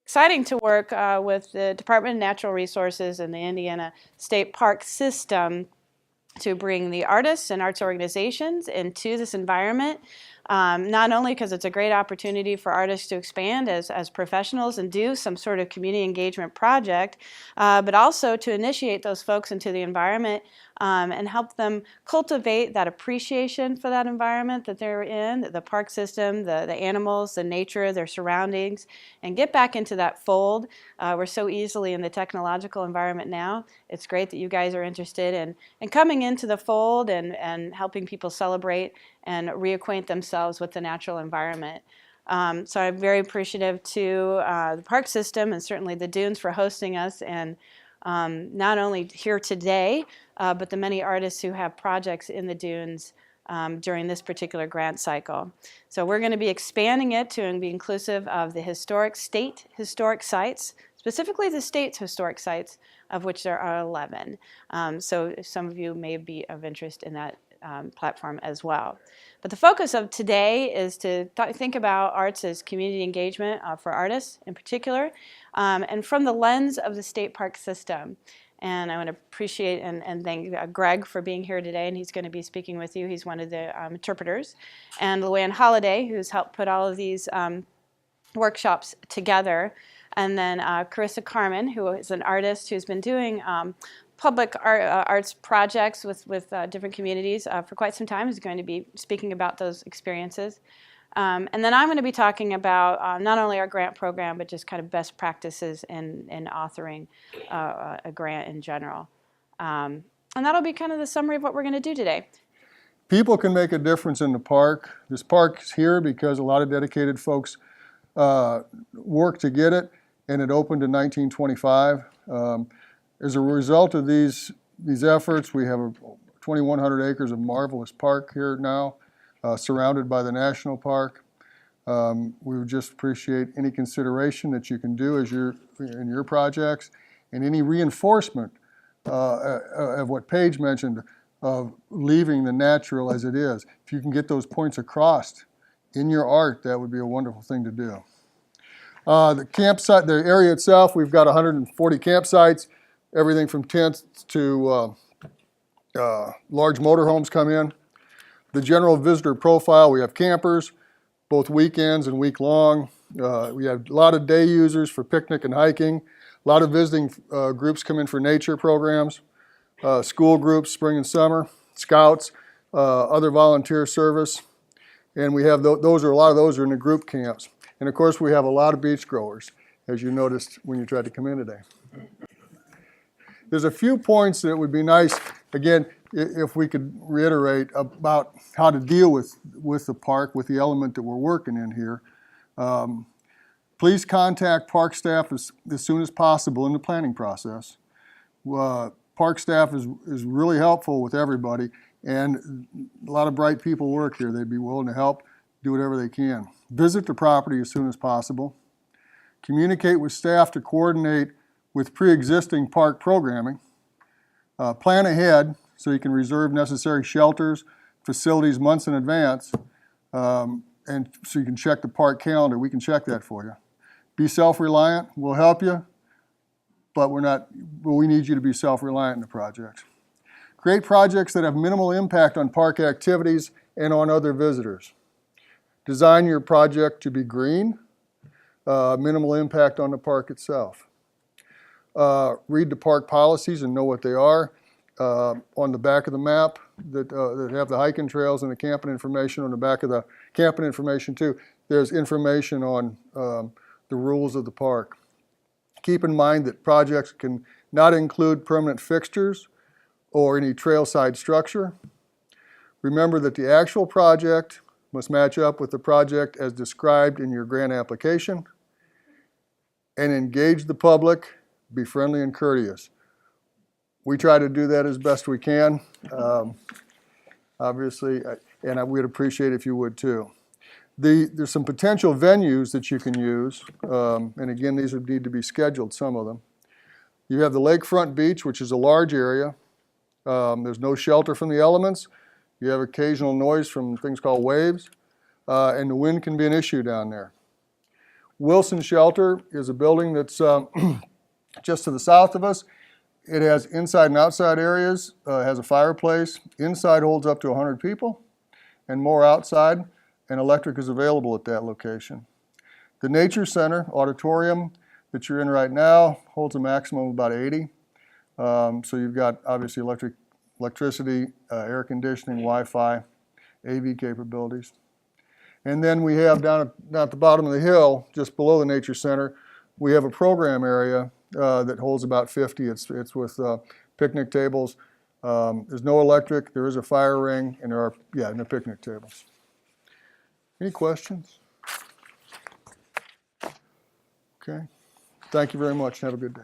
exciting to work with the Department of Natural Resources and the Indiana State Park System to bring the artists and arts organizations into this environment. Not only because it's a great opportunity for artists to expand as professionals and do some sort of community engagement project, but also to initiate those folks into the environment and help them cultivate that appreciation for that environment that they're in, the park system, the animals, the nature, their surroundings, and get back into that fold. We're so easily in the technological environment now. It's great that you guys are interested in coming into the fold and helping people celebrate and reacquaint themselves with the natural environment. So I'm very appreciative to the park system and certainly the Dunes for hosting us, and not only here today, but the many artists who have projects in the Dunes during this particular grant cycle. So we're going to be expanding it to be inclusive of the state historic sites, specifically the state's historic sites, of which there are 11. So some of you may be of interest in that platform as well. But the focus of today is to think about arts as community engagement for artists in particular, and from the lens of the state park system. And I want to appreciate and thank Greg for being here today, and he's going to be speaking with you. He's one of the interpreters. And Luann Holliday, who's helped put all of these workshops together. And then Carissa Carmen, who is an artist who's been doing public arts projects with different communities for quite some time, is going to be speaking about those experiences. And then I'm going to be talking about not only our grant program, but just kind of best practices in authoring a grant in general. And that'll be kind of the summary of what we're going to do today. People can make a difference in the park. This park is here because a lot of dedicated folks worked to get it, and it opened in 1925. As a result of these efforts, we have 2,100 acres of marvelous park here now, surrounded by the national park. We would just appreciate any consideration that you can do in your projects, and any reinforcement of what Paige mentioned of leaving the natural as it is. If you can get those points across in your art, that would be a wonderful thing to do. The campsite, the area itself, we've got 140 campsites. Everything from tents to large motorhomes come in. The general visitor profile, we have campers, both weekends and week-long. We have a lot of day users for picnic and hiking. A lot of visiting groups come in for nature programs, school groups, spring and summer, scouts, other volunteer service. And we have a lot of those are in the group camps. And of course, we have a lot of beach growers, as you noticed when you tried to come in today. There's a few points that would be nice, again, if we could reiterate about how to deal with the park, with the element that we're working in here. Please contact park staff as soon as possible in the planning process. Park staff is really helpful with everybody, and a lot of bright people work here. They'd be willing to help, do whatever they can. Visit the property as soon as possible. Communicate with staff to coordinate with pre-existing park programming. Plan ahead so you can reserve necessary shelters, facilities months in advance, and so you can check the park calendar. We can check that for you. Be self-reliant. We'll help you, but we need you to be self-reliant in the project. Create projects that have minimal impact on park activities and on other visitors. Design your project to be green, minimal impact on the park itself. Read the park policies and know what they are. On the back of the map that have the hiking trails and the camping information, on the back of the camping information too, there's information on the rules of the park. Keep in mind that projects can not include permanent fixtures or any trailside structure. Remember that the actual project must match up with the project as described in your grant application. And engage the public, be friendly and courteous. We try to do that as best we can, obviously, and we'd appreciate if you would too. There's some potential venues that you can use, and again, these would need to be scheduled, some of them. You have the lakefront beach, which is a large area. There's no shelter from the elements. You have occasional noise from things called waves, and the wind can be an issue down there. Wilson Shelter is a building that's just to the south of us. It has inside and outside areas, has a fireplace. Inside holds up to 100 people and more outside, and electric is available at that location. The Nature Center auditorium that you're in right now holds a maximum of about 80. So you've got obviously electricity, air conditioning, Wi-Fi, AV capabilities. And then we have down at the bottom of the hill, just below the Nature Center, we have a program area that holds about 50. It's with picnic tables. There's no electric, there is a fire ring, and there are, no picnic tables. Any questions? Okay. Thank you very much and have a good day.